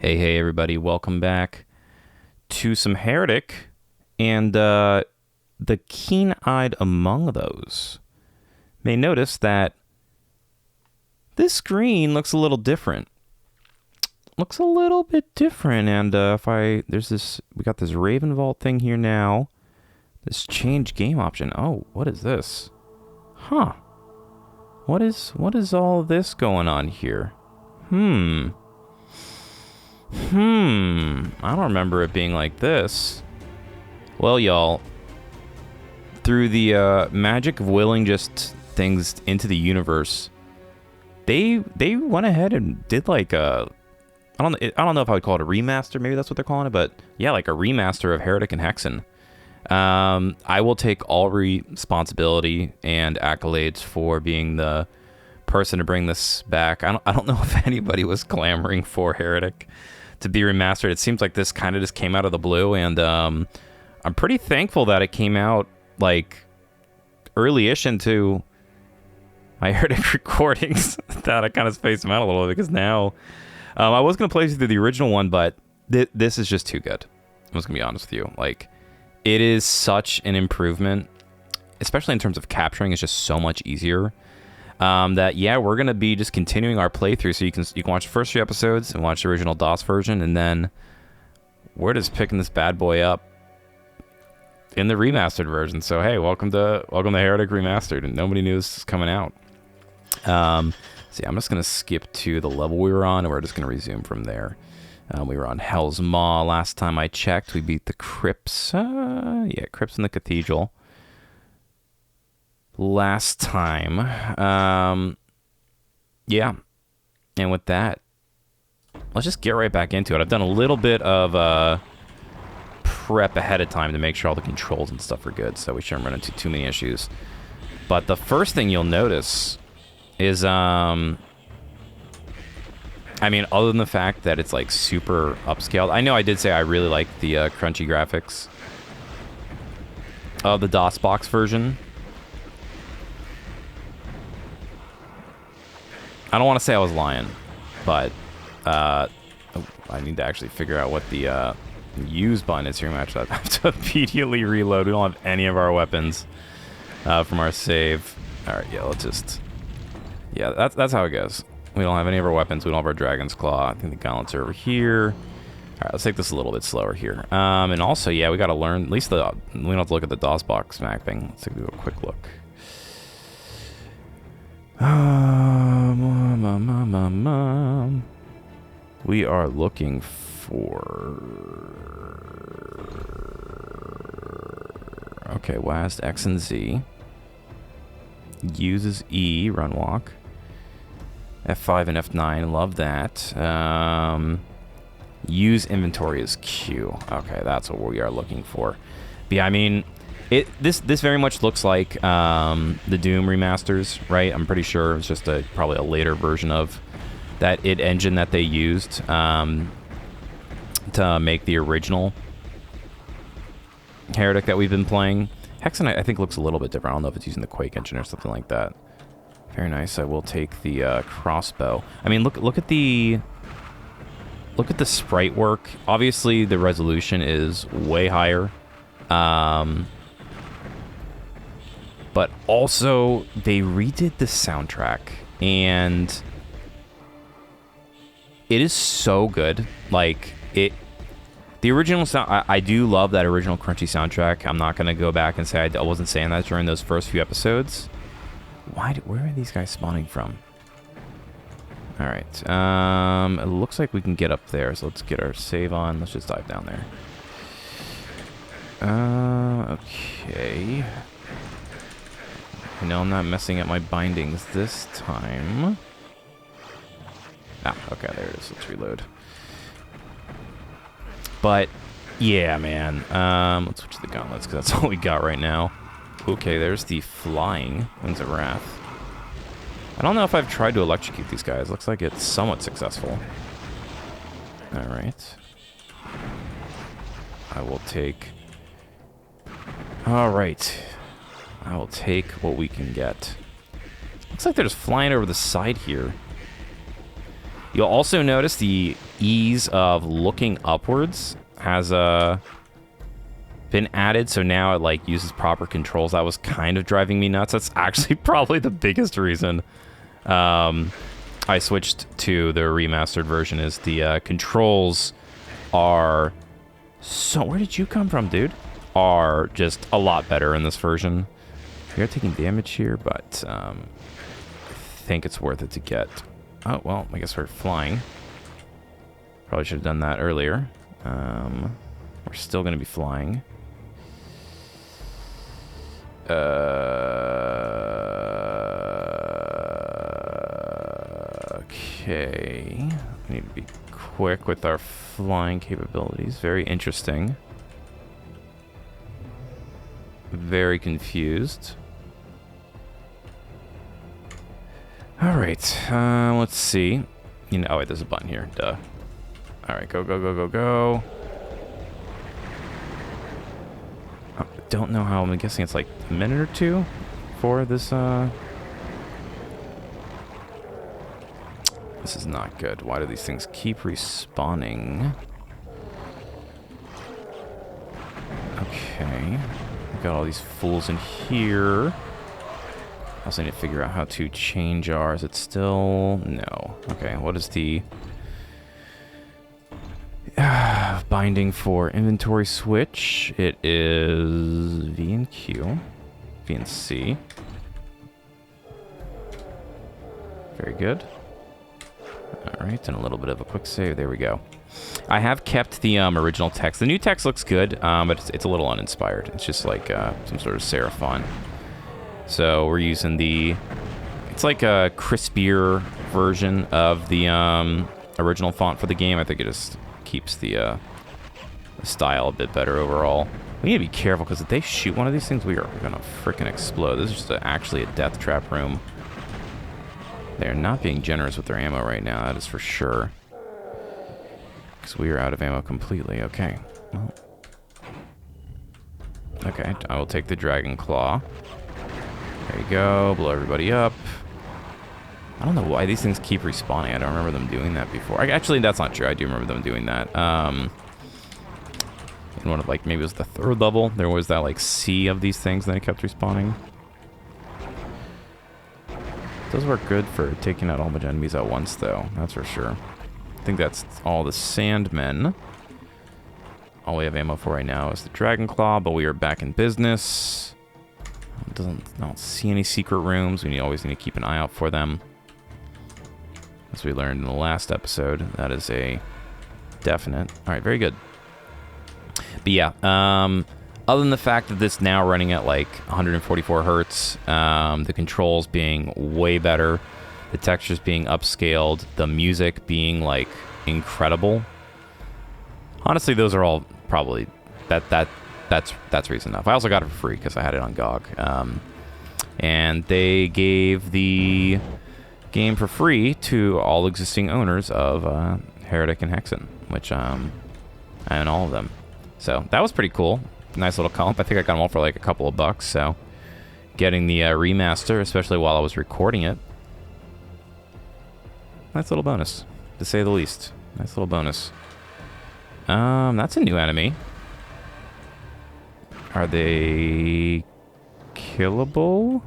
Hey, everybody, welcome back to some Heretic and the keen-eyed among those may notice that this screen looks a little different. Looks a little bit different, and we got this Raven Vault thing here now. This change game option. Oh, what is this? Huh. What is all this going on here? I don't remember it being like this. Well, y'all, through the magic of willing just things into the universe, they went ahead and did like I don't know if I would call it a remaster. Maybe that's what they're calling it, but yeah, like a remaster of Heretic and Hexen. I will take all responsibility and accolades for being the person to bring this back. I don't know if anybody was clamoring for Heretic to be remastered. It seems like this kind of just came out of the blue, and I'm pretty thankful that it came out like early-ish into my Heretic recordings that I kind of spaced them out a little bit, because now I was going to play through the original one, but this is just too good. I was going to be honest with you. Like, it is such an improvement, especially in terms of capturing. It's just so much easier. That yeah, we're gonna be just continuing our playthrough, so you can watch the first few episodes and watch the original DOS version, and then we're just picking this bad boy up in the remastered version. So hey, welcome to Heretic Remastered, and nobody knew this was coming out. So yeah, I'm just gonna skip to the level we were on, and we're just gonna resume from there. We were on Hell's Maw last time I checked. We beat the Crypts. Crypts in the Cathedral last time. Yeah, and with that, let's just get right back into it. I've done a little bit of prep ahead of time to make sure all the controls and stuff are good, so we shouldn't run into too many issues. But the first thing you'll notice is I mean, other than the fact that it's like super upscaled, I know I did say I really like the crunchy graphics of the DOS box version. I don't want to say I was lying, but I need to actually figure out what the use button is here. I have to immediately reload. We don't have any of our weapons from our save. All right, yeah, let's just... Yeah, that's how it goes. We don't have any of our weapons. We don't have our Dragon's Claw. I think the gauntlets are over here. All right, let's take this a little bit slower here. And also, yeah, we got to learn... At least we don't have to look at the DOS box mapping. Let's take a quick look. We are looking for... Okay, WASD X and Z. Uses E, run walk. F5 and F9, love that. Use inventory as Q. Okay, that's what we are looking for. But yeah, I mean... This very much looks like the Doom remasters, right? I'm pretty sure it's just probably a later version of that id engine that they used to make the original Heretic that we've been playing. Hexen, I think, looks a little bit different. I don't know if it's using the Quake engine or something like that. Very nice. I will take the crossbow. I mean, look at the sprite work. Obviously, the resolution is way higher. But also, they redid the soundtrack, and it is so good. Like, the original sound, I do love that original crunchy soundtrack. I'm not going to go back and say I wasn't saying that during those first few episodes. Where are these guys spawning from? All right. It looks like we can get up there, so let's get our save on. Let's just dive down there. Okay. No, I'm not messing up my bindings this time. Ah, okay, there it is. Let's reload. But, yeah, man. Let's switch to the gauntlets, because that's all we got right now. Okay, there's the flying Winds of Wrath. I don't know if I've tried to electrocute these guys. Looks like it's somewhat successful. Alright. I will take... Alright. I will take what we can get. Looks like they're just flying over the side here. You'll also notice the ease of looking upwards has been added, so now it like uses proper controls. That was kind of driving me nuts. That's actually probably the biggest reason I switched to the remastered version. Is the controls are so... Where did you come from, dude? Are just a lot better in this version. We are taking damage here, but I think it's worth it to get... Oh, well, I guess we're flying. Probably should have done that earlier. We're still going to be flying. Okay. We need to be quick with our flying capabilities. Very interesting. Very confused. Alright, let's see. You know, oh wait, there's a button here. Duh. Alright, go, go, go, go, go. I don't know how, I'm guessing it's like a minute or two for this, This is not good. Why do these things keep respawning? Okay. We've got all these fools in here. I also need to figure out how to change our... Is it still... No. Okay, what is the... binding for inventory switch? It is V and Q. V and C. Very good. Alright, and a little bit of a quick save. There we go. I have kept the original text. The new text looks good, but it's a little uninspired. It's just like some sort of serif font. So we're using the... It's like a crispier version of the original font for the game. I think it just keeps the style a bit better overall. We need to be careful, because if they shoot one of these things, we are going to freaking explode. This is just actually a death trap room. They're not being generous with their ammo right now, that is for sure. Because we are out of ammo completely. Okay. Well. Okay, I will take the Dragon Claw. There you go, blow everybody up. I don't know why these things keep respawning. I don't remember them doing that before. Actually, that's not true. I do remember them doing that. In one of, like, maybe it was the 3rd level. There was that, like, sea of these things, and then it kept respawning. Does work good for taking out a whole bunch of enemies at once, though. That's for sure. I think that's all the Sandmen. All we have ammo for right now is the Dragon Claw, but we are back in business. I don't see any secret rooms. We always need to keep an eye out for them. As we learned in the last episode, that is a definite. All right, very good. But yeah, other than the fact that this now running at like 144 hertz, the controls being way better, the textures being upscaled, the music being like incredible. Honestly, those are all probably that's reason enough. I also got it for free because I had it on GOG, and they gave the game for free to all existing owners of Heretic and Hexen, which I own all of them. So that was pretty cool. Nice little comp. I think I got them all for like a couple of bucks. So getting the remaster, especially while I was recording it, nice little bonus, to say the least. Nice little bonus. That's a new enemy. Are they killable?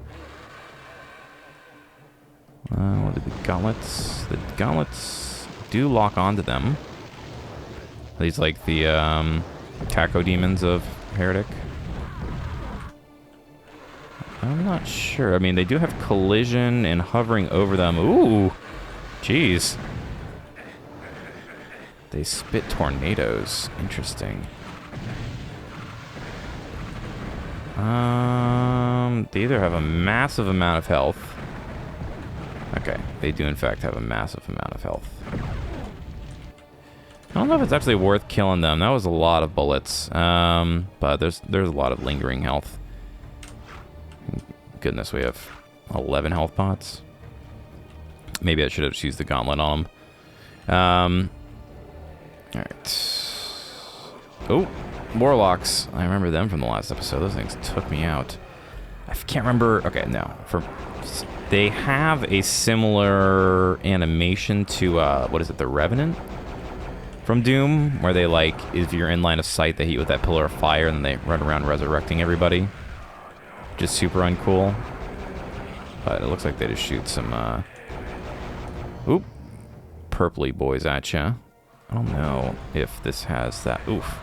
What are the gauntlets? The gauntlets do lock onto them. These like the taco demons of Heretic. I'm not sure. I mean, they do have collision and hovering over them. Ooh, jeez. They spit tornadoes. Interesting. They either have a massive amount of health. Okay, they do in fact have a massive amount of health. I don't know if it's actually worth killing them. That was a lot of bullets. But there's a lot of lingering health. Goodness, we have 11 health pots. Maybe I should have just used the gauntlet on them. Alright. Oh, warlocks. I remember them from the last episode. Those things took me out. I can't remember. Okay, no. They have a similar animation to, what is it, the Revenant? from Doom, where they, like, if you're in line of sight, they hit you with that pillar of fire, and then they run around resurrecting everybody. Just super uncool. But it looks like they just shoot some, oop, purpley boys at ya. I don't know if this has that. Oof.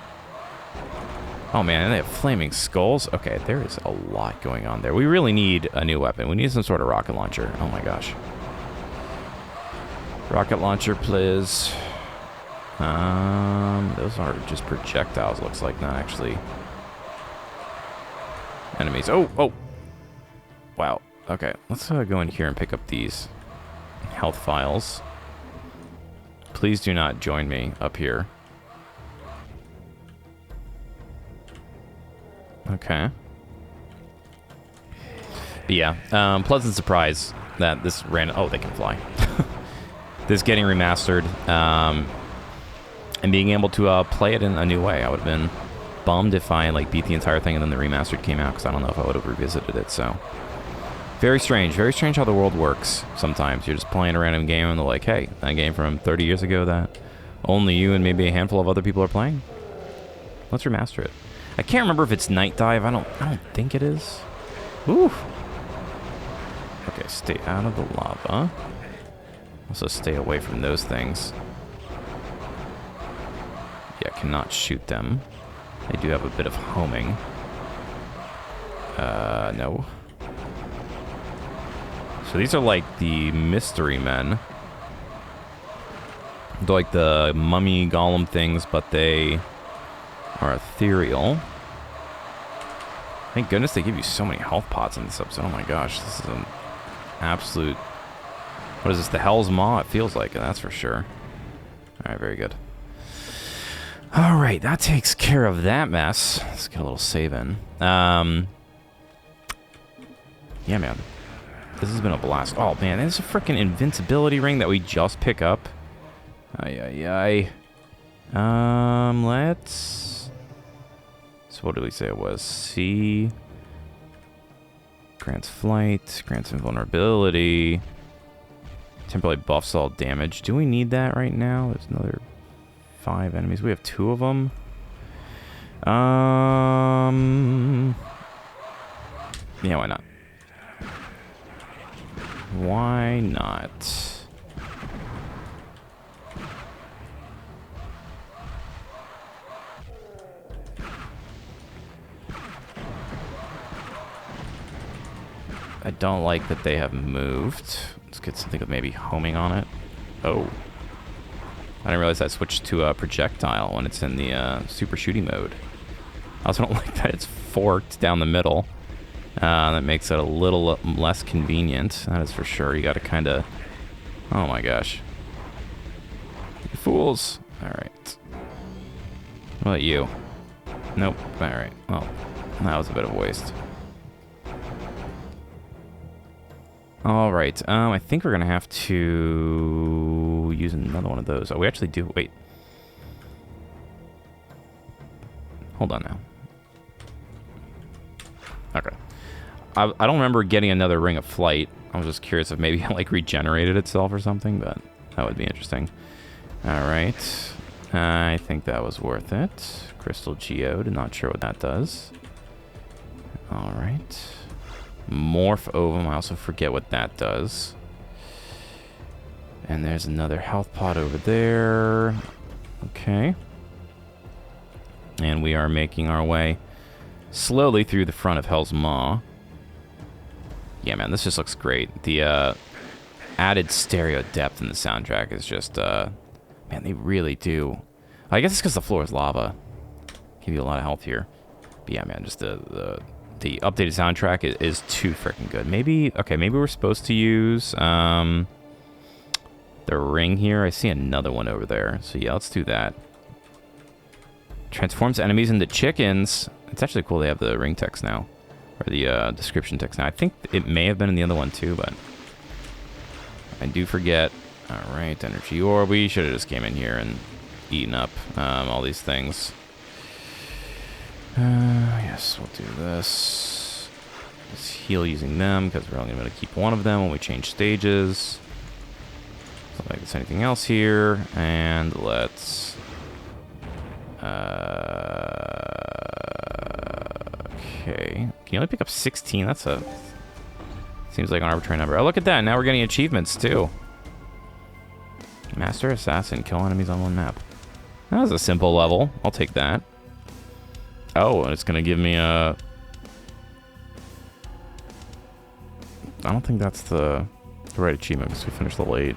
Oh, man, they have flaming skulls? Okay, there is a lot going on there. We really need a new weapon. We need some sort of rocket launcher. Oh, my gosh. Rocket launcher, please. Those are just projectiles, looks like, not actually enemies. Oh! Wow. Okay, let's go in here and pick up these health files. Please do not join me up here. Okay. But yeah, pleasant surprise that this ran... Oh, they can fly. This getting remastered, and being able to play it in a new way. I would have been bummed if I like beat the entire thing and then the remastered came out, because I don't know if I would have revisited it, so... Very strange how the world works sometimes. You're just playing a random game and they're like, hey, that game from 30 years ago that only you and maybe a handful of other people are playing. Let's remaster it. I can't remember if it's Night Dive. I don't think it is. Ooh. Okay, stay out of the lava. Also stay away from those things. Yeah, cannot shoot them. They do have a bit of homing. No. So these are like the mystery men. They're like the mummy golem things, but they are ethereal. Thank goodness they give you so many health pots in this episode. Oh my gosh, this is an absolute... What is this, the Hell's Maw? It feels like it, that's for sure. Alright, very good. Alright, that takes care of that mess. Let's get a little save in. Yeah, man. This has been a blast. Oh, man, there's a freaking invincibility ring that we just pick up. Let's... So what did we say it was? C... Grants flight, grants invulnerability. Temporarily buffs all damage. Do we need that right now? There's another 5 enemies. We have 2 of them. Yeah, why not? Why not? I don't like that they have moved. Let's get something with maybe homing on it. Oh. I didn't realize that switched to a projectile when it's in the super shooty mode. I also don't like that it's forked down the middle. That makes it a little less convenient. That is for sure. You gotta kind of... Oh my gosh. You fools. Alright. What about you? Nope. Alright. Well, that was a bit of a waste. Alright. I think we're gonna have to use another one of those. Oh, we actually do. Wait. Hold on now. Okay. I don't remember getting another Ring of Flight. I was just curious if maybe it like regenerated itself or something, but that would be interesting. Alright. I think that was worth it. Crystal Geode, not sure what that does. Alright. Morph Ovum, I also forget what that does. And there's another health pot over there. Okay. And we are making our way slowly through the front of Hell's Maw. Yeah, man, this just looks great. The added stereo depth in the soundtrack is just, man, they really do. I guess it's because the floor is lava. Give you a lot of health here. But yeah, man, just the updated soundtrack is too freaking good. Maybe, okay, maybe we're supposed to use the ring here. I see another one over there. So yeah, let's do that. Transforms enemies into chickens. It's actually cool they have the ring text now. Or the description text now. I think it may have been in the other one too, but I do forget. Alright, energy orb. We should have just came in here and eaten up all these things. Yes, we'll do this. Let's heal using them, because we're only going to keep one of them when we change stages. So like there's anything else here, and let's. Okay. Can you only pick up 16? That's a. Seems like an arbitrary number. Oh, look at that! Now we're getting achievements too. Master Assassin, kill enemies on one map. That was a simple level. I'll take that. Oh, and it's gonna give me a. I don't think that's the right achievement because we finished level 8.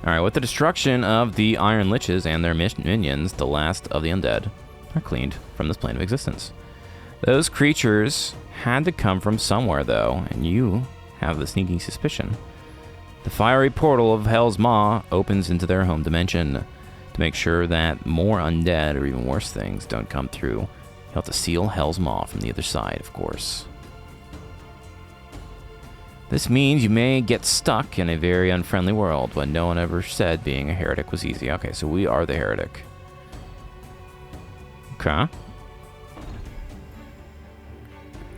Alright, with the destruction of the Iron Liches and their minions, the last of the undead are cleaned from this plane of existence. Those creatures had to come from somewhere, though, and you have the sneaking suspicion. The fiery portal of Hell's Maw opens into their home dimension. To make sure that more undead or even worse things don't come through, you'll have to seal Hell's Maw from the other side, of course. This means you may get stuck in a very unfriendly world, but no one ever said being a heretic was easy. Okay, so we are the heretic. Okay.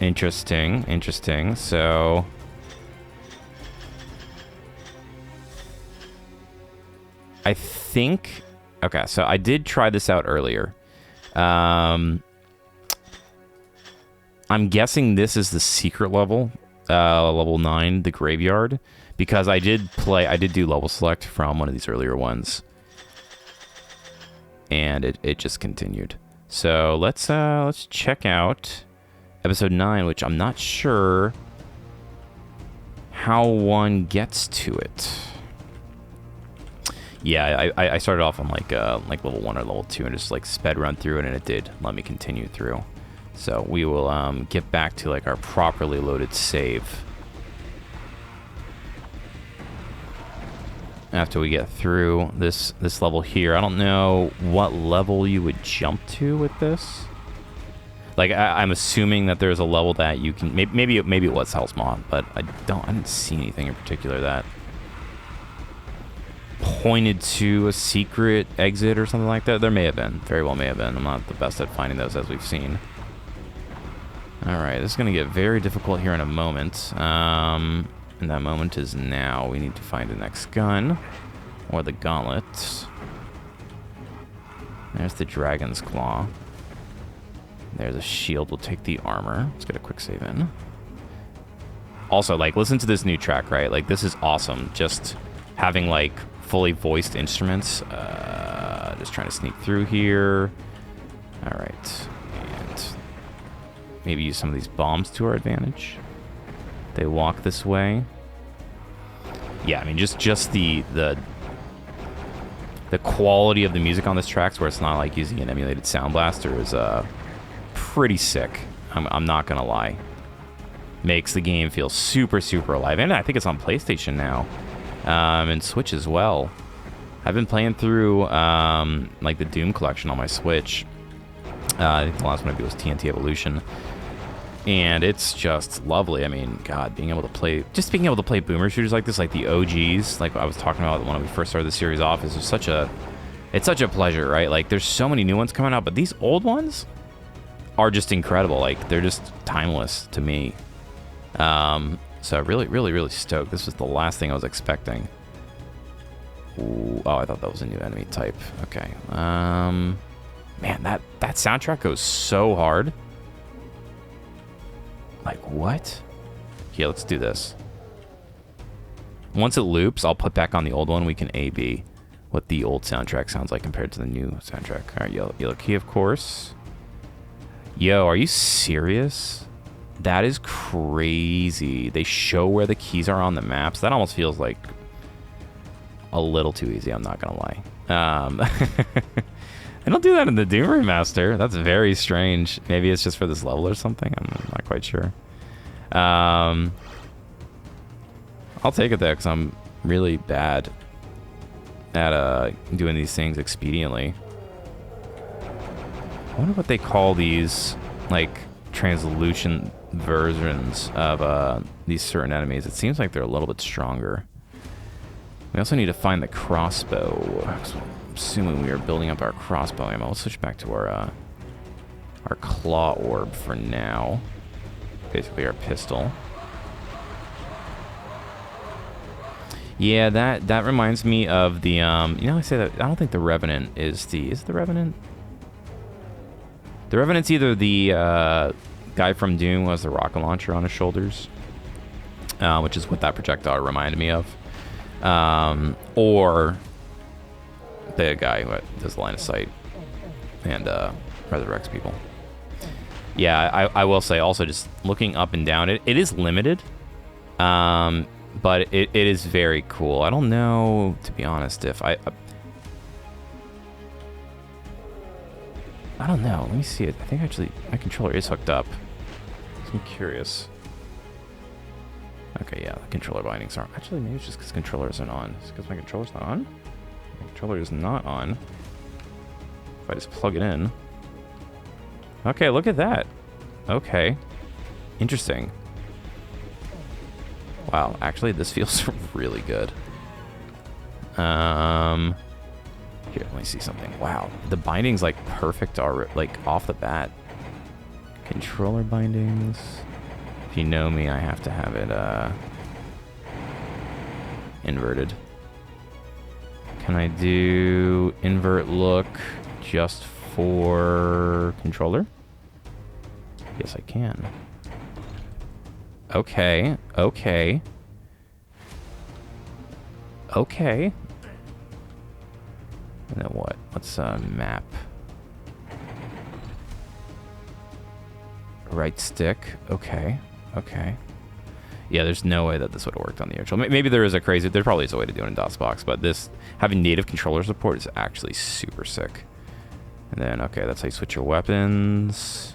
Interesting, interesting. So... I think... Okay, so I did try this out earlier. I'm guessing this is the secret level. Level 9, the graveyard, because I did do level select from one of these earlier ones, and it just continued. So let's check out episode 9, which I'm not sure how one gets to it. Yeah, I started off on like level 1 or level 2 and just like sped run through it, and it did let me continue through. So we will get back to like our properly loaded save after we get through this level here. I don't know what level you would jump to with this. Like I'm assuming that there's a level that you can maybe it was Hell's Maw, but I didn't see anything in particular that pointed to a secret exit or something like that. There may have been, very well may have been. I'm not the best at finding those, as we've seen. Alright, this is going to get very difficult here in a moment. And that moment is now. We need to find the next gun. Or the gauntlet. There's the Dragon's Claw. There's a shield. We'll take the armor. Let's get a quick save in. Also, like, listen to this new track, right? Like, this is awesome. Just having, like, fully voiced instruments. Just trying to sneak through here. Alright. Maybe use some of these bombs to our advantage. They walk this way. Yeah, I mean, just the quality of the music on this track, where it's not like using an emulated Sound Blaster, is pretty sick. I'm not gonna lie. Makes the game feel super, super alive, and I think it's on PlayStation now, and Switch as well. I've been playing through like the Doom collection on my Switch. I think the last one I did was TNT Evolution. And it's just lovely. I mean, God, being able to play boomer shooters like this, like the OGs, like I was talking about when we first started the series off, is just such a pleasure, right? Like, there's so many new ones coming out, but these old ones are just incredible. Like, they're just timeless to me. So really, really, really stoked. This was the last thing I was expecting. Ooh, oh, I thought that was a new enemy type. Okay. Man, that soundtrack goes so hard. Like, what? Here, let's do this. Once it loops, I'll put back on the old one. We can A/B what the old soundtrack sounds like compared to the new soundtrack. All right, yellow key, of course. Yo, are you serious? That is crazy. They show where the keys are on the maps. That almost feels like a little too easy, I'm not gonna lie. They don't do that in the Doom Remaster. That's very strange. Maybe it's just for this level or something. I'm not quite sure. I'll take it though, because I'm really bad at doing these things expediently. I wonder what they call these, like, translucent versions of these certain enemies. It seems like they're a little bit stronger. We also need to find the crossbow. Assuming we are building up our crossbow ammo. Let's switch back to our claw orb for now. Basically our pistol. Yeah, that reminds me of the you know, I say that I don't think the Revenant is the Revenant. The Revenant's either the guy from Doom who has the rocket launcher on his shoulders, which is what that projectile reminded me of, or the guy who does line of sight and resurrects people. Yeah, I will say also, just looking up and down, it is limited, but it is very cool. I don't know, to be honest, if I don't know. Let me see it. I think actually my controller is hooked up. So I'm curious. Okay, yeah, the controller bindings aren't. Actually, maybe it's just because controller isn't on. It's because my controller's not on? My controller is not on. If I just plug it in. Okay, look at that. Okay. Interesting. Wow, actually, this feels really good. Here, let me see something. Wow, the bindings like perfect are like off the bat. Controller bindings. If you know me, I have to have it inverted. Can I do invert look just for controller? Yes, I can. Okay, okay. Okay. And then what? What's map? Right stick. Okay. Okay. Yeah, there's no way that this would have worked on the actual. Maybe there is a crazy. There probably is a way to do it in DOSBox, but this having native controller support is actually super sick. And then okay, that's how you switch your weapons.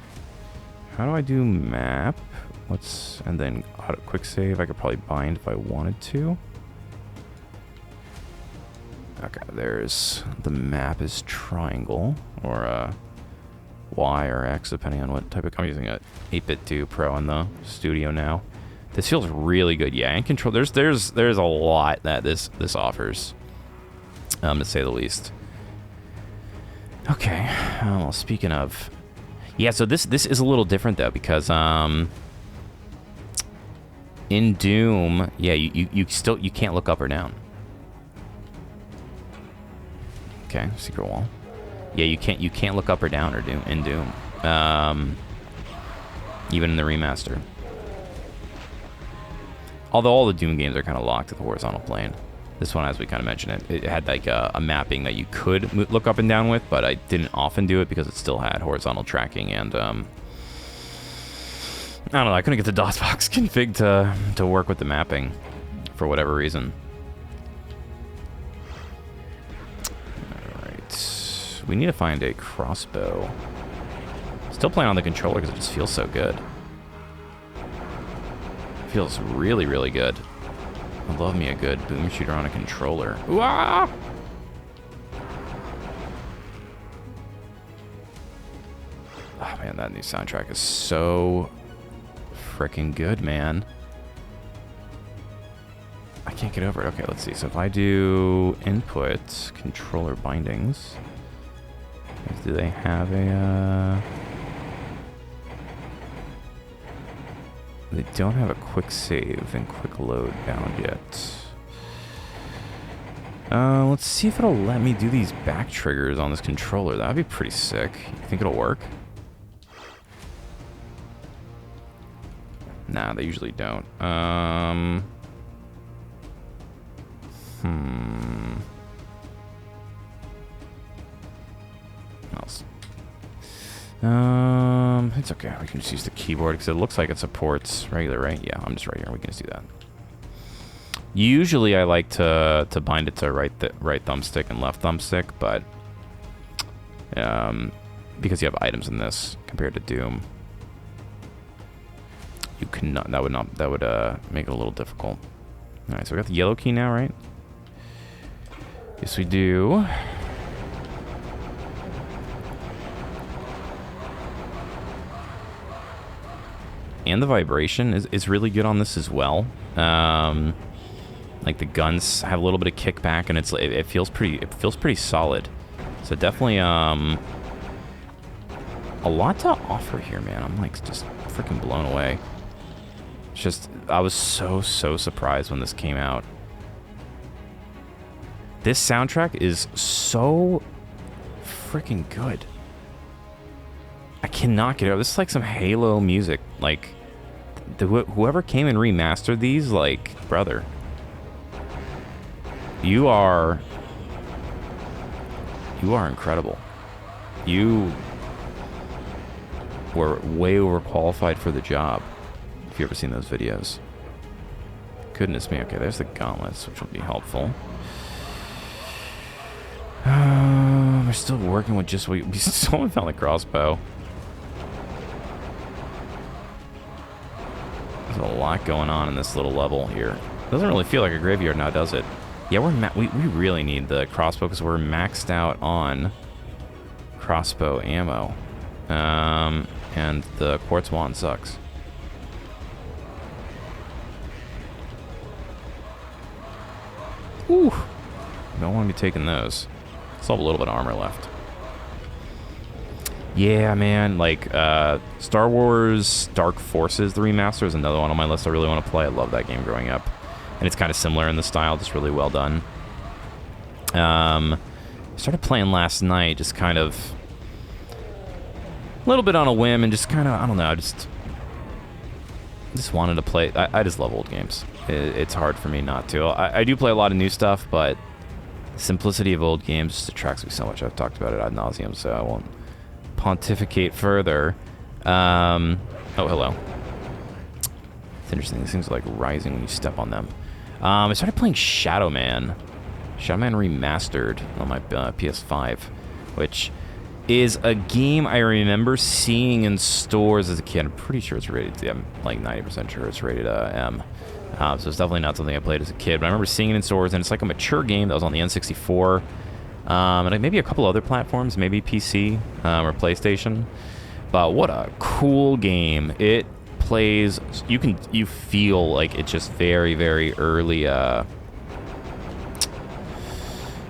How do I do map? What's and then auto quick save? I could probably bind if I wanted to. Okay, there's the map is triangle or Y or X depending on what type of. I'm using a 8-bit 2 Pro on the studio now. This feels really good, yeah. And control. There's a lot that this offers, to say the least. Okay. Well, speaking of, yeah. So this is a little different though because in Doom, yeah, you still can't look up or down. Okay, secret wall. Yeah, you can't look up or down or in Doom. Even in the remaster. Although all the Doom games are kind of locked to the horizontal plane. This one, as we kind of mentioned, it had like a mapping that you could look up and down with, but I didn't often do it because it still had horizontal tracking and I don't know. I couldn't get the DOSBox config to work with the mapping for whatever reason. All right, we need to find a crossbow. Still playing on the controller because it just feels so good. Feels really, really good. I love me a good boom shooter on a controller. Ooh-ah! Oh man, that new soundtrack is so freaking good, man. I can't get over it. Okay, let's see. So if I do input controller bindings, do they have a? They don't have a quick save and quick load bound yet. Let's see if it'll let me do these back triggers on this controller. That'd be pretty sick. You think it'll work? Nah, they usually don't. It's okay. We can just use the keyboard because it looks like it supports regular, right? Yeah, I'm just right here. We can just do that. Usually, I like to bind it to right thumbstick and left thumbstick, but because you have items in this compared to Doom, you cannot. That would make it a little difficult. All right, so we got the yellow key now, right? Yes, we do. And the vibration is really good on this as well. Like the guns have a little bit of kickback, and it feels pretty solid. So definitely a lot to offer here, man. I'm like just freaking blown away. It's just I was so surprised when this came out. This soundtrack is so freaking good. I cannot get it. This is like some Halo music. Like, whoever came and remastered these, like, brother, you are incredible. You were way overqualified for the job. If you ever seen those videos. Goodness me. Okay, there's the gauntlets, which will be helpful. We're still working with just we still haven't found the crossbow. There's a lot going on in this little level here. Doesn't really feel like a graveyard now, does it? Yeah, we really need the crossbow because we're maxed out on crossbow ammo. And the quartz wand sucks. Ooh. Don't want to be taking those. Still have a little bit of armor left. Yeah, man, like, Star Wars Dark Forces, the remaster, is another one on my list I really want to play. I love that game growing up. And it's kind of similar in the style, just really well done. Started playing last night, just kind of a little bit on a whim, and just kind of, I don't know, I just wanted to play. I just love old games. It's hard for me not to. I do play a lot of new stuff, but the simplicity of old games just attracts me so much. I've talked about it ad nauseum, so I won't pontificate further. Oh, hello. It's interesting. These things are like rising when you step on them. I started playing Shadow Man Remastered on my PS5, which is a game I remember seeing in stores as a kid. I'm pretty sure it's rated, I'm like 90% sure it's rated M. So it's definitely not something I played as a kid, but I remember seeing it in stores, and it's like a mature game that was on the N64, and maybe a couple other platforms, maybe PC or PlayStation. But what a cool game! It plays. You feel like it's just very, very early.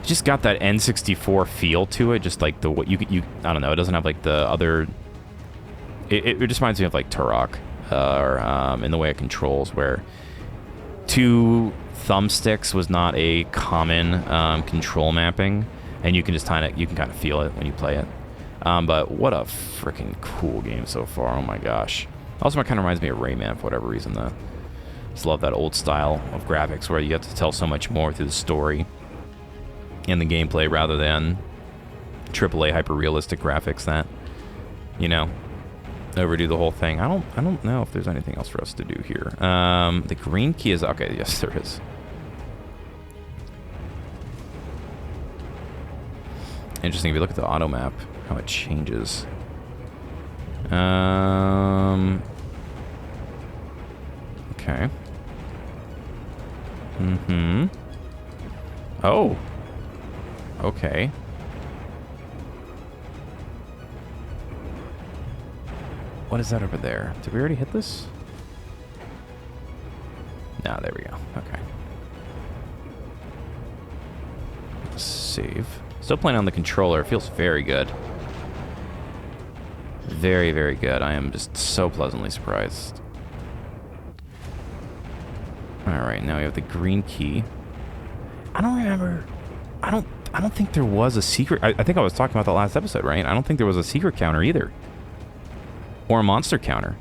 Just got that N64 feel to it. Just like what you I don't know. It doesn't have like the other. It just reminds me of like Turok, or in the way it controls, where 2 thumbsticks was not a common control mapping, and you can just kind of feel it when you play it. But what a freaking cool game so far! Oh my gosh. Also, it kind of reminds me of Rayman for whatever reason. Just love that old style of graphics where you have to tell so much more through the story and the gameplay rather than AAA hyper-realistic graphics that, you know, overdo the whole thing. I don't know if there's anything else for us to do here. The green key is okay. Yes, there is. Interesting. If you look at the auto map, how it changes. Okay. Oh. Okay. What is that over there? Did we already hit this? No, there we go. Okay. Save. Still playing on the controller. It feels very good. Very, very good. I am just so pleasantly surprised. Alright, now we have the green key. I don't remember. I don't think there was a secret. I think I was talking about the last episode, right? I don't think there was a secret counter either. Or a monster counter.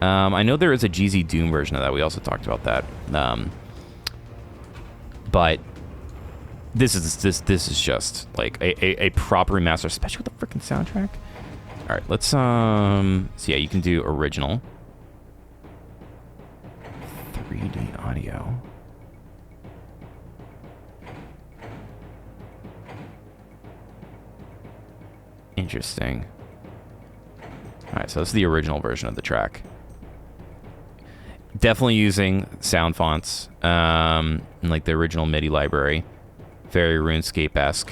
I know there is a GZ Doom version of that. We also talked about that. But this is just like a proper remaster, especially with the freaking soundtrack. All right, let's so yeah, you can do original 3D audio. Interesting. All right, so this is the original version of the track. Definitely using sound fonts, in like the original MIDI library. Very RuneScape-esque.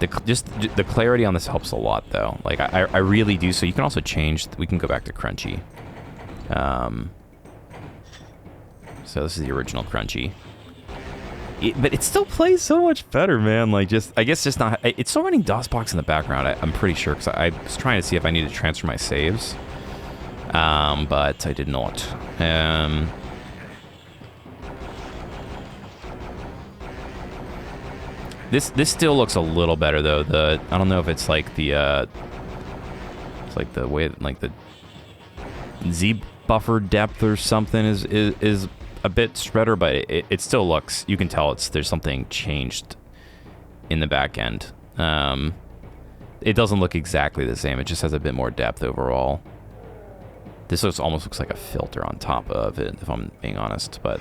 The clarity on this helps a lot, though. Like, I really do. So you can also change. We can go back to Crunchy. So this is the original Crunchy. But it still plays so much better, man. Like, I guess just not. It's still running DOSBox in the background. I'm pretty sure, because I was trying to see if I need to transfer my saves. but I did not. This still looks a little better though. I don't know if it's like the it's like the way like the Z buffer depth or something is a bit better, but it still looks. You can tell there's something changed in the back end. It doesn't look exactly the same. It just has a bit more depth overall. This almost looks like a filter on top of it, if I'm being honest, but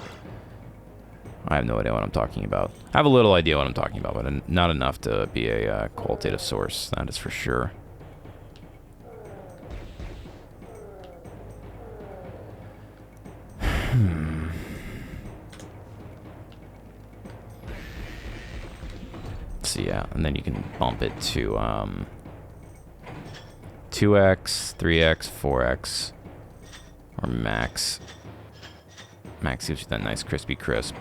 I have no idea what I'm talking about. I have a little idea what I'm talking about, but not enough to be a qualitative source, that is for sure. So yeah, and then you can bump it to 2x, 3x, 4x, or max. Max gives you that nice crispy crisp.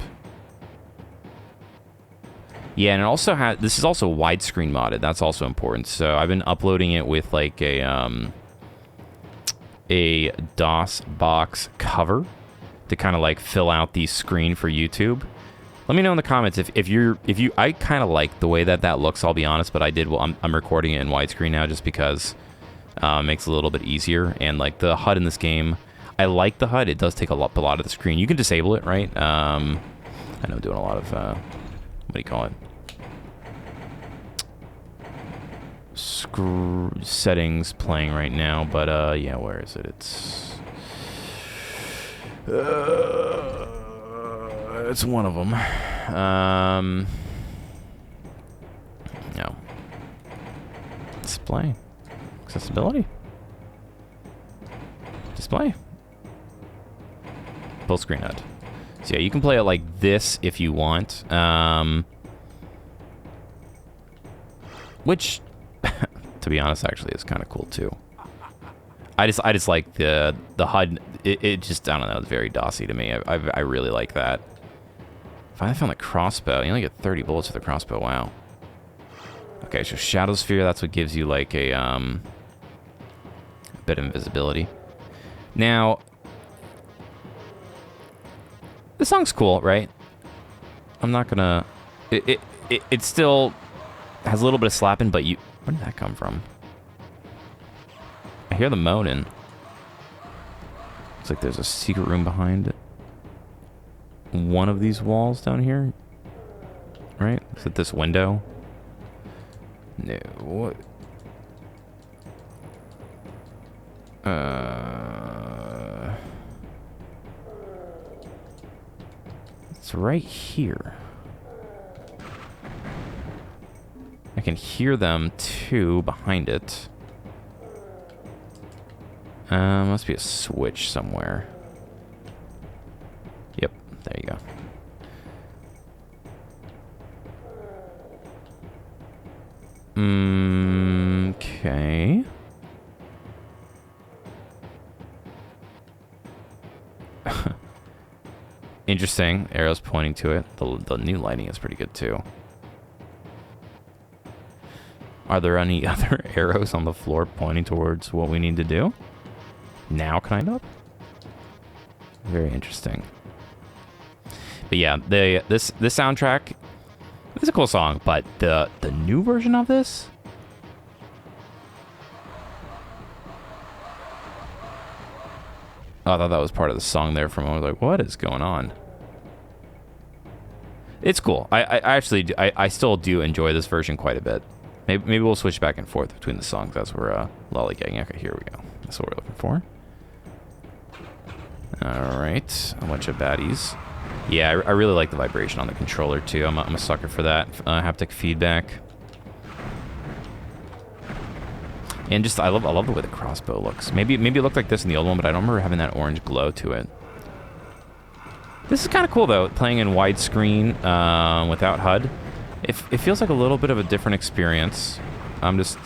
Yeah, and it also has, this is also widescreen modded. That's also important. So I've been uploading it with like a DOS box cover to kind of like fill out the screen for YouTube. Let me know in the comments if you I kind of like the way that looks, I'll be honest, but I'm recording it in widescreen now just because it makes it a little bit easier. And like the HUD in this game, I like the HUD. It does take a lot of the screen. You can disable it, right? I know I'm doing a lot of what do you call it? Settings playing right now, but yeah, where is it? It's one of them. No. Display. Accessibility. Display. Full screen HUD. So yeah, you can play it like this if you want. Which, to be honest, actually is kind of cool too. I just like the HUD. It just, I don't know, it's very DOSy to me. I really like that. Finally found the crossbow. You only get 30 bullets with the crossbow. Wow. Okay, so Shadow Sphere, that's what gives you like a bit of invisibility. Now, this song's cool, right? I'm not gonna. It still has a little bit of slapping, but where did that come from? I hear the moaning. Looks like there's a secret room behind one of these walls down here. Right? Is it this window? No. What? It's right here. I can hear them too behind it. Must be a switch somewhere. Yep, there you go. Okay. Interesting. Arrows pointing to it. The new lighting is pretty good too. Are there any other arrows on the floor pointing towards what we need to do? Now, kind of? Very interesting. But yeah, this soundtrack is a cool song, but the new version of this? Oh, I thought that was part of the song there for a moment. I was like, what is going on? It's cool. I still do enjoy this version quite a bit. Maybe we'll switch back and forth between the songs as we're lollygagging. Okay, here we go. That's what we're looking for. Alright, a bunch of baddies. Yeah, I really like the vibration on the controller too. I'm a sucker for that. Haptic feedback. And just, I love the way the crossbow looks. Maybe it looked like this in the old one, but I don't remember having that orange glow to it. This is kind of cool though, playing in widescreen without HUD. It feels like a little bit of a different experience. I'm just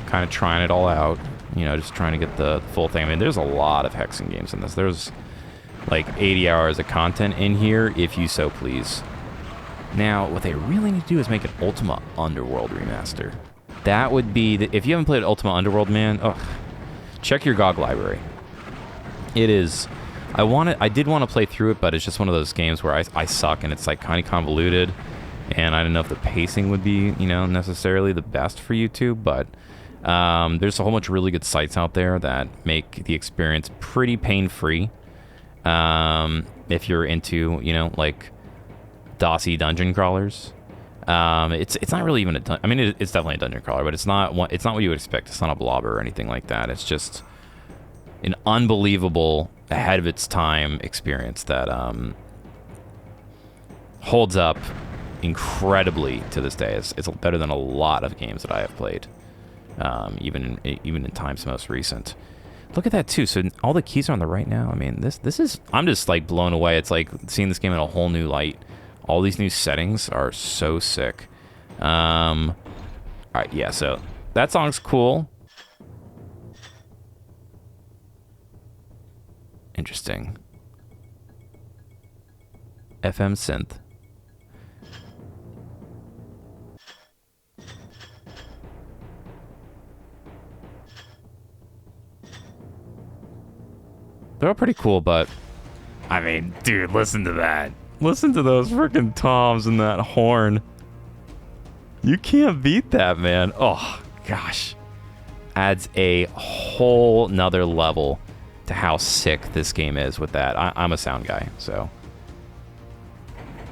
kind of trying it all out. You know, just trying to get the full thing. I mean, there's a lot of Hexen games in this. There's like 80 hours of content in here, if you so please. Now, what they really need to do is make an Ultima Underworld remaster. That would be, if you haven't played Ultima Underworld, man, check your GOG library. It is. I did want to play through it, but it's just one of those games where I suck, and it's like kind of convoluted, and I don't know if the pacing would be, you know, necessarily the best for YouTube, but there's a whole bunch of really good sites out there that make the experience pretty pain-free. If you're into, you know, like DOSy dungeon crawlers. It's not really even I mean, it's definitely a dungeon crawler, but it's not what you would expect. It's not a blobber or anything like that. It's just an unbelievable, ahead of its time experience that holds up incredibly to this day. It's better than a lot of games that I have played, even in times most recent. Look at that too. So all the keys are on the right now. I mean, this is, I'm just like blown away. It's like seeing this game in a whole new light. All these new settings are so sick. All right, yeah. So that song's cool. Interesting. FM synth. They're all pretty cool, but I mean, dude, listen to that. Listen to those freaking toms and that horn. You can't beat that, man. Oh, gosh. Adds a whole nother level to how sick this game is with that. I'm a sound guy, so.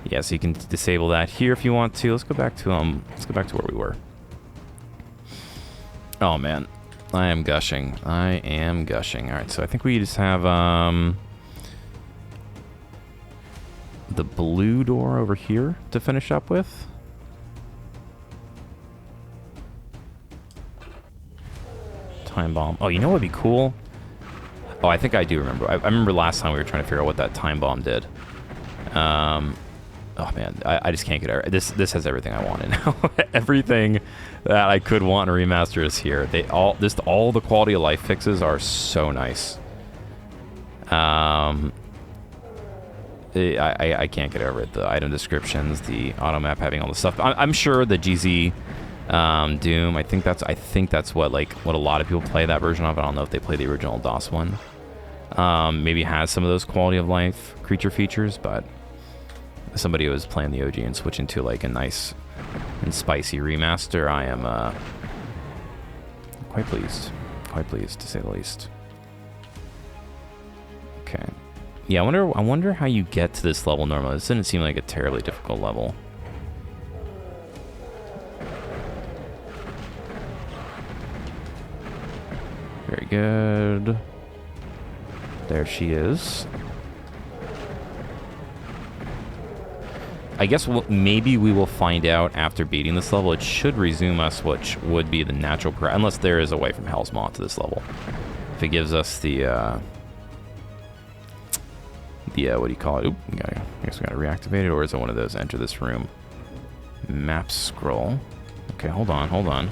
Yeah, so you can disable that here if you want to. Let's go back to where we were. Oh, man. I am gushing. I am gushing. All right, so I think we just have the blue door over here to finish up with. Time bomb. Oh, you know what would be cool? Oh, I think I do remember. I remember last time we were trying to figure out what that time bomb did. Oh man, I just can't get it. This has everything I wanted now. Everything that I could want in a remaster is here. All the quality of life fixes are so nice. I can't get over it. The item descriptions, the auto map having all the stuff. I'm sure the GZ Doom. I think that's what a lot of people play that version of. I don't know if they play the original DOS one. Maybe has some of those quality of life creature features, but somebody who was playing the OG and switching to like a nice and spicy remaster, I am quite pleased to say the least. Okay. Yeah, I wonder how you get to this level normally. This didn't seem like a terribly difficult level. Very good. There she is. I guess maybe we will find out after beating this level. It should resume us, which would be the natural unless there is a way from Hell's Maw to this level. If it gives us the what do you call it? Oop, I guess we gotta reactivate it, or is it one of those enter this room? Map scroll. Okay, hold on.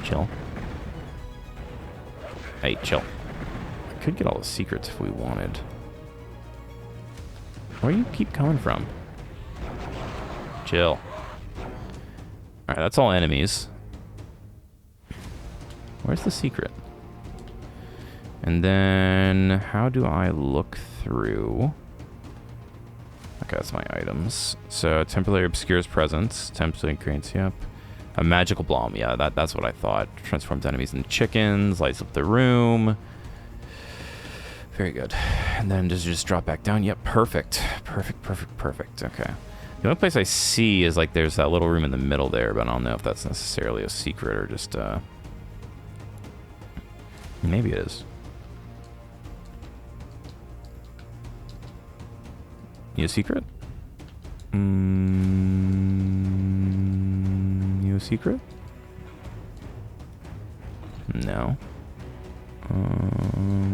Chill. Hey, chill. I could get all the secrets if we wanted. Where do you keep coming from? Chill. Alright, that's all enemies. Where's the secret? And then, how do I look through? Okay, that's my items. So, temporarily obscures presence. Temporarily creates, yep. A magical bomb, yeah, that's what I thought. Transforms enemies into chickens, lights up the room. Very good. And then just drop back down. Yep, perfect. Perfect. Okay. The only place I see is like there's that little room in the middle there, but I don't know if that's necessarily a secret or just maybe it is. You a secret? You a secret? No.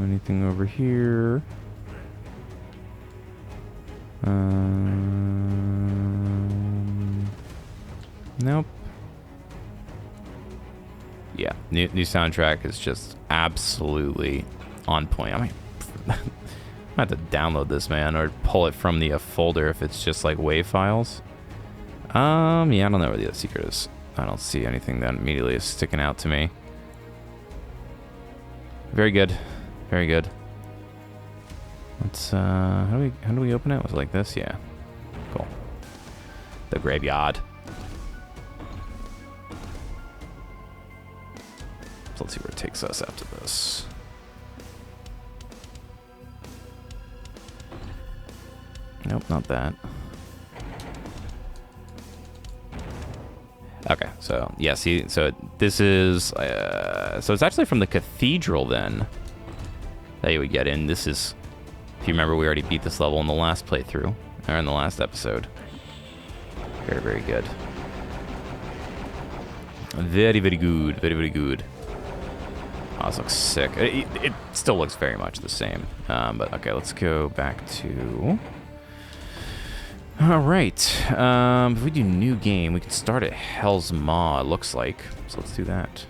Anything over here? Nope. Yeah, new soundtrack is just absolutely on point. I mean, I'm gonna have to download this, man, or pull it from the folder if it's just like WAV files. Yeah, I don't know where the other secret is. I don't see anything that immediately is sticking out to me. Very good. Let's, how do we open it? Was it like this? Yeah. Cool. The graveyard. So let's see where it takes us after this. Nope, not that. Okay, so yeah, see, so this is, so it's actually from the cathedral then that you would get in. This is, if you remember, we already beat this level in the last playthrough, or in the last episode. Very, very good. Very, very good. Very, very good. Oh, this looks sick. It still looks very much the same. But okay, let's go back to... Alright. If we do new game, we can start at Hell's Maw, it looks like. So let's do that.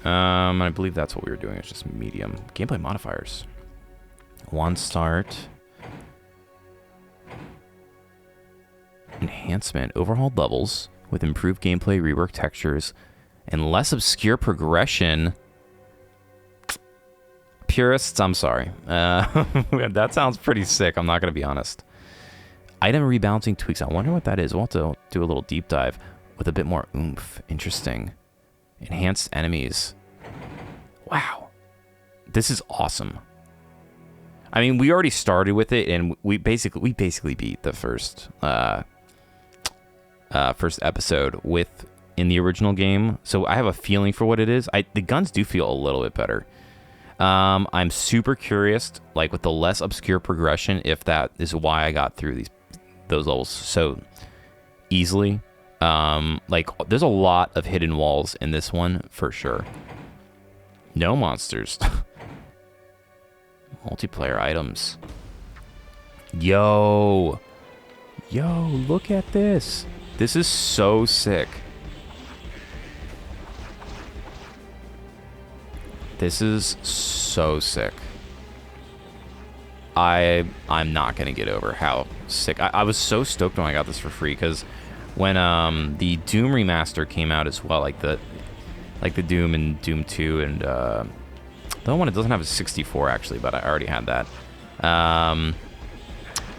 I believe that's what we were doing. It's just medium. Gameplay modifiers. One start. Enhancement. Overhauled levels with improved gameplay, reworked textures, and less obscure progression. Purists, I'm sorry. That sounds pretty sick, I'm not going to be honest. Item rebalancing tweaks. I wonder what that is. We'll have to do a little deep dive with a bit more oomph. Interesting. Enhanced enemies. Wow. This is awesome. I mean, we already started with it, and we basically beat the first episode in the original game. So I have a feeling for what it is. The guns do feel a little bit better. I'm super curious, like with the less obscure progression, if that is why I got through those levels so easily. Like there's a lot of hidden walls in this one for sure. No monsters. Multiplayer items. Yo, look at this. This is so sick. This is so sick. I'm not gonna get over how sick. I was so stoked when I got this for free, because when the Doom remaster came out as well, like the Doom and Doom 2 and the one, it doesn't have a 64 actually, but I already had that.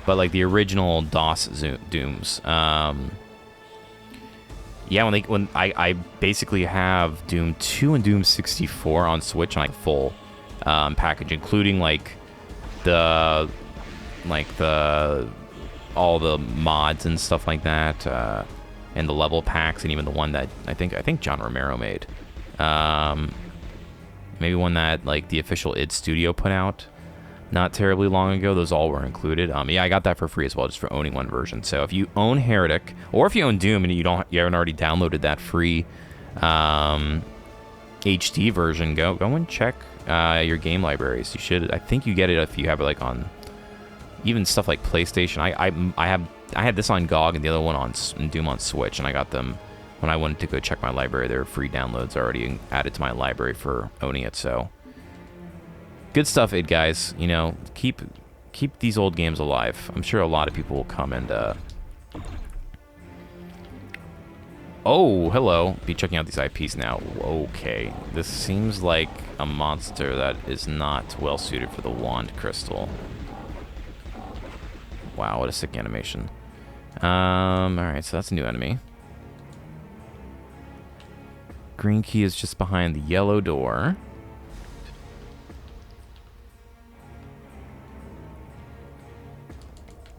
But like the original DOS Dooms. Yeah, when I basically have Doom 2 and Doom 64 on Switch on like full package, including like all the mods and stuff like that, and the level packs, and even the one that I think John Romero made. Maybe one that like the official id Studio put out not terribly long ago. Those all were included. Yeah, I got that for free as well, just for owning one version. So if you own Heretic, or if you own Doom and you haven't already downloaded that free HD version, go and check your game libraries. You should. I think you get it if you have it like on even stuff like PlayStation. I had this on GOG and the other one on Doom on Switch, and I got them when I went to go check my library. There were free downloads already added to my library for owning it. So good stuff, id guys. You know, keep these old games alive. I'm sure a lot of people will come and oh, hello. Be checking out these IPs now. Okay, this seems like a monster that is not well suited for the wand crystal. Wow, what a sick animation. Alright, so that's a new enemy. Green key is just behind the yellow door.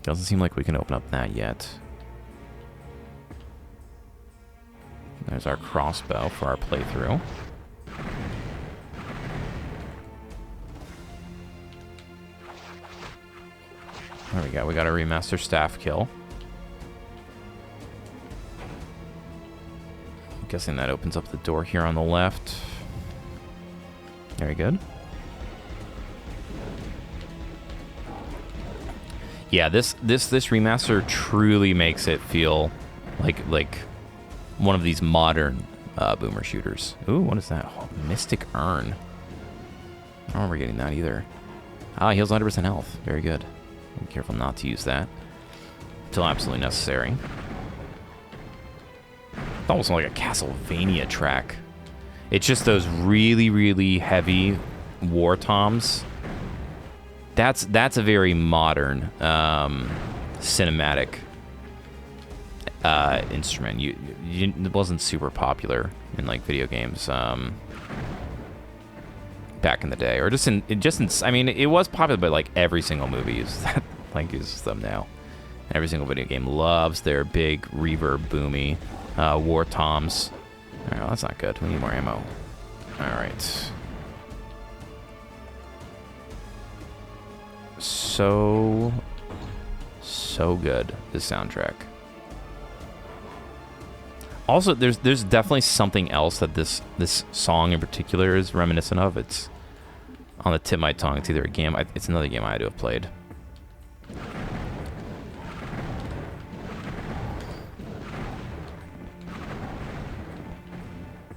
Doesn't seem like we can open up that yet. There's our crossbow for our playthrough. There we go. We got a remaster staff kill. I'm guessing that opens up the door here on the left. Very good. Yeah, this remaster truly makes it feel like one of these modern boomer shooters. Ooh, what is that? Oh, Mystic Urn. I don't remember getting that either. Ah, heals 100% health. Very good. Be careful not to use that until absolutely necessary. It's almost like a Castlevania track. It's just those really, really heavy war toms That's a very modern cinematic instrument. It wasn't super popular in like video games back in the day, or I mean, it was popular, but like every single movie uses that, like uses them now. Every single video game loves their big reverb boomy war toms. All right, well, that's not good. We need more ammo. All right. So good, this soundtrack. Also, there's definitely something else that this song in particular is reminiscent of. It's on the tip of my tongue. It's either a game. It's another game I had to have played.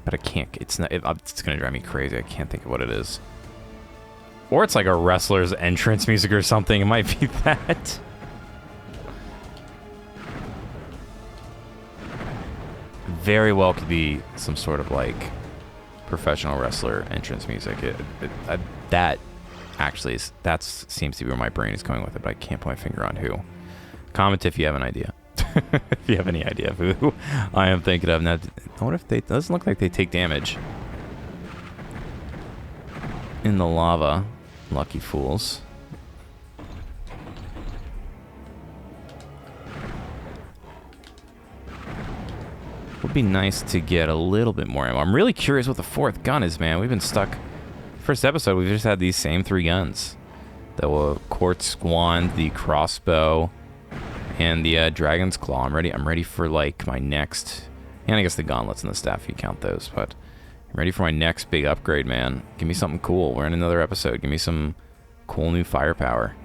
But I can't. It's not. It's gonna drive me crazy. I can't think of what it is. Or it's like a wrestler's entrance music or something. It might be that. Very well could be some sort of like professional wrestler entrance music. That actually seems to be where my brain is going with it, but I can't put my finger on who. Comment if you have an idea. If you have any idea of who I am thinking of. Now, I wonder if it doesn't look like they take damage in the lava. Lucky fools. Would be nice to get a little bit more ammo. I'm really curious what the fourth gun is, man. We've been stuck. First episode, we've just had these same 3 guns. The Quartz Wand, the crossbow, and the Dragon's Claw. I'm ready for like my next, and I guess the gauntlets and the staff if you count those, but I'm ready for my next big upgrade, man. Give me something cool. We're in another episode. Give me some cool new firepower.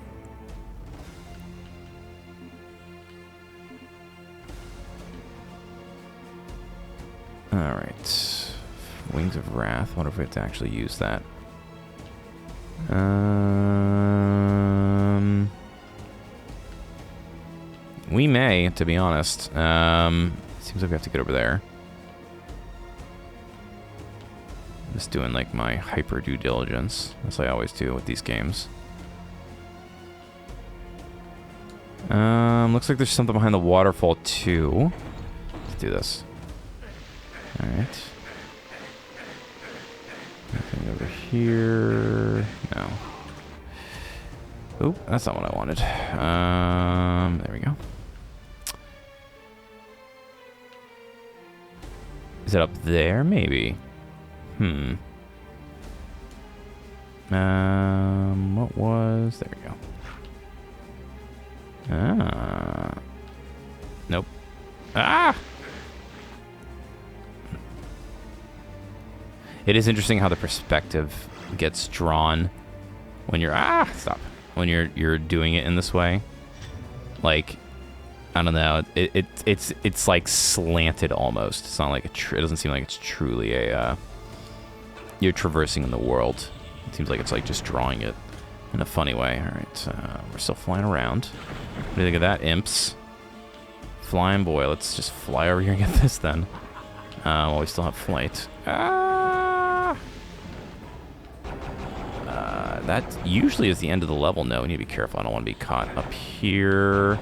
Alright. Wings of Wrath. I wonder if we have to actually use that. We may, to be honest. Seems like we have to get over there. Just doing like my hyper due diligence, as I always do with these games. Looks like there's something behind the waterfall too. Let's do this. Alright. Nothing over here. No. Oh, that's not what I wanted. There we go. Is it up there? Maybe. What was... There we go. Nope. Ah! It is interesting how the perspective gets drawn when you're... Stop. When you're doing it in this way. Like, I don't know. It's like slanted almost. It's not like it doesn't seem like it's truly a... you're traversing in the world. It seems like it's like just drawing it in a funny way. All right, we're still flying around. What do you think of that, imps? Flying boy. Let's just fly over here and get this then. While we still have flight. That usually is the end of the level. No, we need to be careful. I don't want to be caught up here.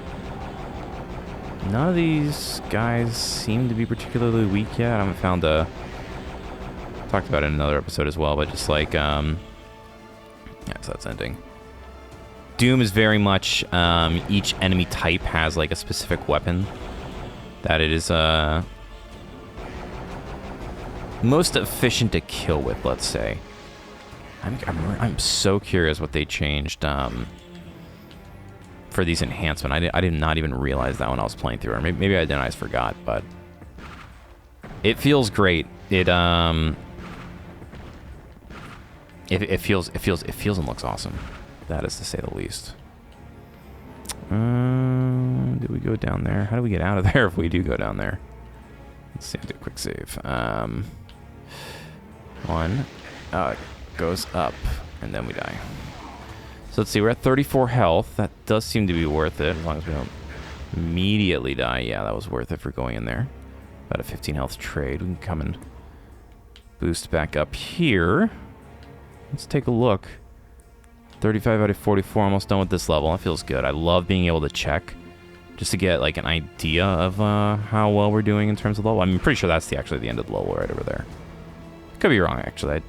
None of these guys seem to be particularly weak yet. I haven't found a... Talked about it in another episode as well, but just like... Yeah, so that's ending. Doom is very much... each enemy type has like a specific weapon that it is most efficient to kill with, let's say. I'm so curious what they changed for these enhancements. I did not even realize that when I was playing through it. Or maybe I didn't. I just forgot, but it feels great. It feels and looks awesome. That is to say the least. Did we go down there? How do we get out of there if we do go down there? Let's see. I'll do a quick save. One. Goes up, and then we die. So let's see, we're at 34 health. That does seem to be worth it, as long as we don't immediately die. Yeah, that was worth it for going in there. About a 15 health trade. We can come and boost back up here. Let's take a look 35 out of 44, almost done with this level. That feels good. I love being able to check just to get like an idea of how well we're doing in terms of level. I'm pretty sure that's actually the end of the level right over there. Could be wrong, actually. I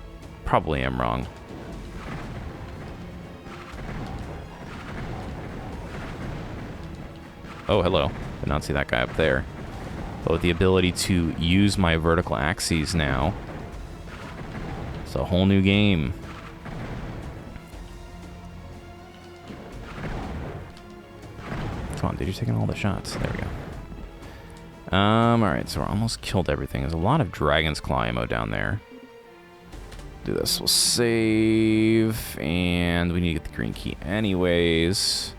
probably am wrong. Oh, hello. Did not see that guy up there. But with the ability to use my vertical axes now, it's a whole new game. Come on, dude, you're taking all the shots. There we go. Alright, so we're almost killed everything. There's a lot of Dragon's Claw ammo down there. Do this, we'll save, and we need to get the green key anyways.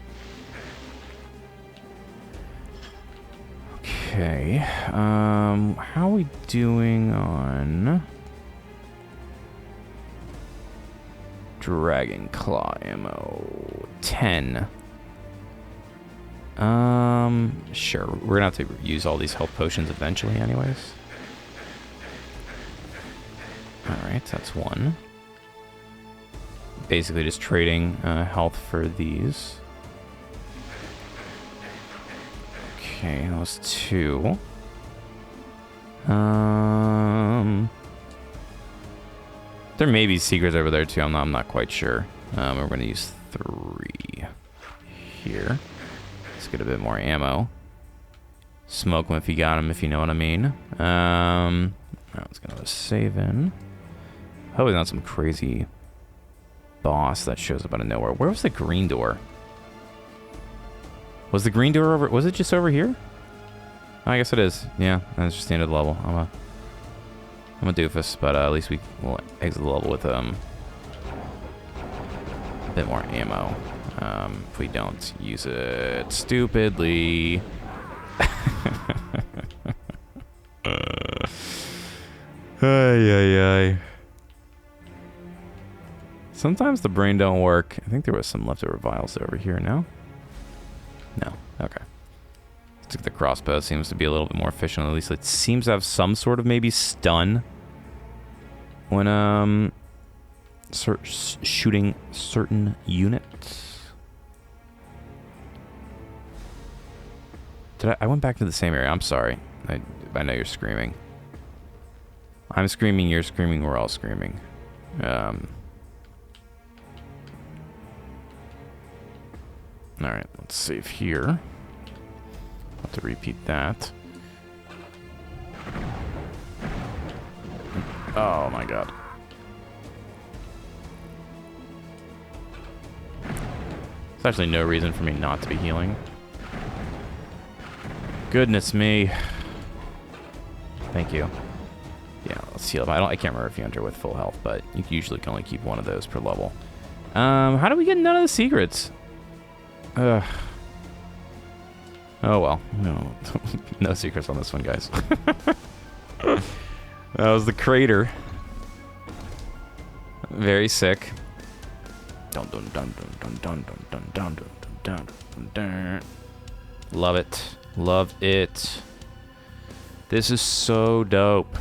Okay, how are we doing on Dragon Claw ammo? 10. Sure. We're gonna have to use all these health potions eventually anyways. Alright, that's one. Basically just trading health for these. Okay, that was 2. There may be secrets over there too. I'm not quite sure. We're gonna use 3 here. Let's get a bit more ammo. Smoke him if you got him, if you know what I mean. Let's go save in. Hopefully not some crazy boss that shows up out of nowhere. Where was the green door? Was the green door over? Was it just over here? I guess it is. Yeah, that's just the end of the level. I'm a doofus, but at least we will exit the level with a bit more ammo. If we don't use it stupidly. Ay. Sometimes the brain don't work. I think there was some leftover vials over here. No? No. Okay. Let's take the crossbow. Seems to be a little bit more efficient. At least it seems to have some sort of maybe stun when shooting certain units. I went back to the same area. I'm sorry. I know you're screaming. I'm screaming, you're screaming, we're all screaming. Alright, let's save here. I'll have to repeat that. Oh my god. There's actually no reason for me not to be healing. Goodness me. Thank you. Yeah, let's heal up. I can't remember if you enter with full health, but you usually can only keep one of those per level. How do we get none of the secrets? Oh well. No, no secrets on this one, guys. That was the crater. Very sick. Dun dun dun dun dun dun dun dun dun dun dun. Love it. Love it. This is so dope.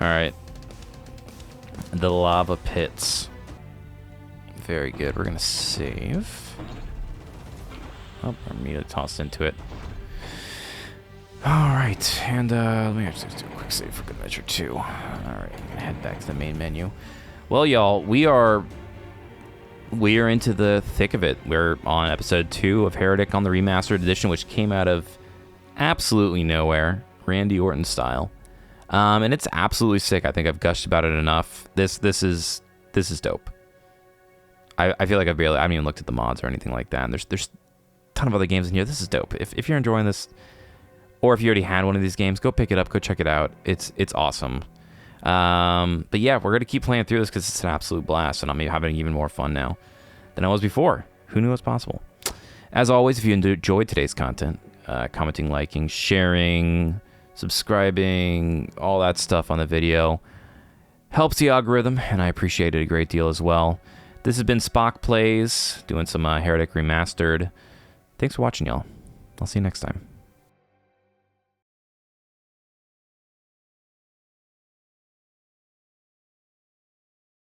Alright. The lava pits. Very good. We're gonna save. Oh, our meat tossed into it. Alright, and let me actually do a quick save for good measure too. Alright, I'm gonna head back to the main menu. Well, y'all, we are into the thick of it. We're on episode 2 of Heretic on the Remastered Edition, which came out of absolutely nowhere, Randy Orton style. And it's absolutely sick. I think I've gushed about it enough. This is dope. I feel like I haven't even looked at the mods or anything like that. And there's a ton of other games in here. This is dope. If you're enjoying this, or if you already had one of these games, go pick it up, go check it out. It's awesome. But yeah, we're gonna keep playing through this because it's an absolute blast, and I'm having even more fun now than I was before. Who knew it was possible? As always, if you enjoyed today's content, commenting, liking, sharing, subscribing, all that stuff on the video helps the algorithm, and I appreciate it a great deal as well. This has been SpockPlays, doing some Heretic Remastered. Thanks for watching, y'all. I'll see you next time.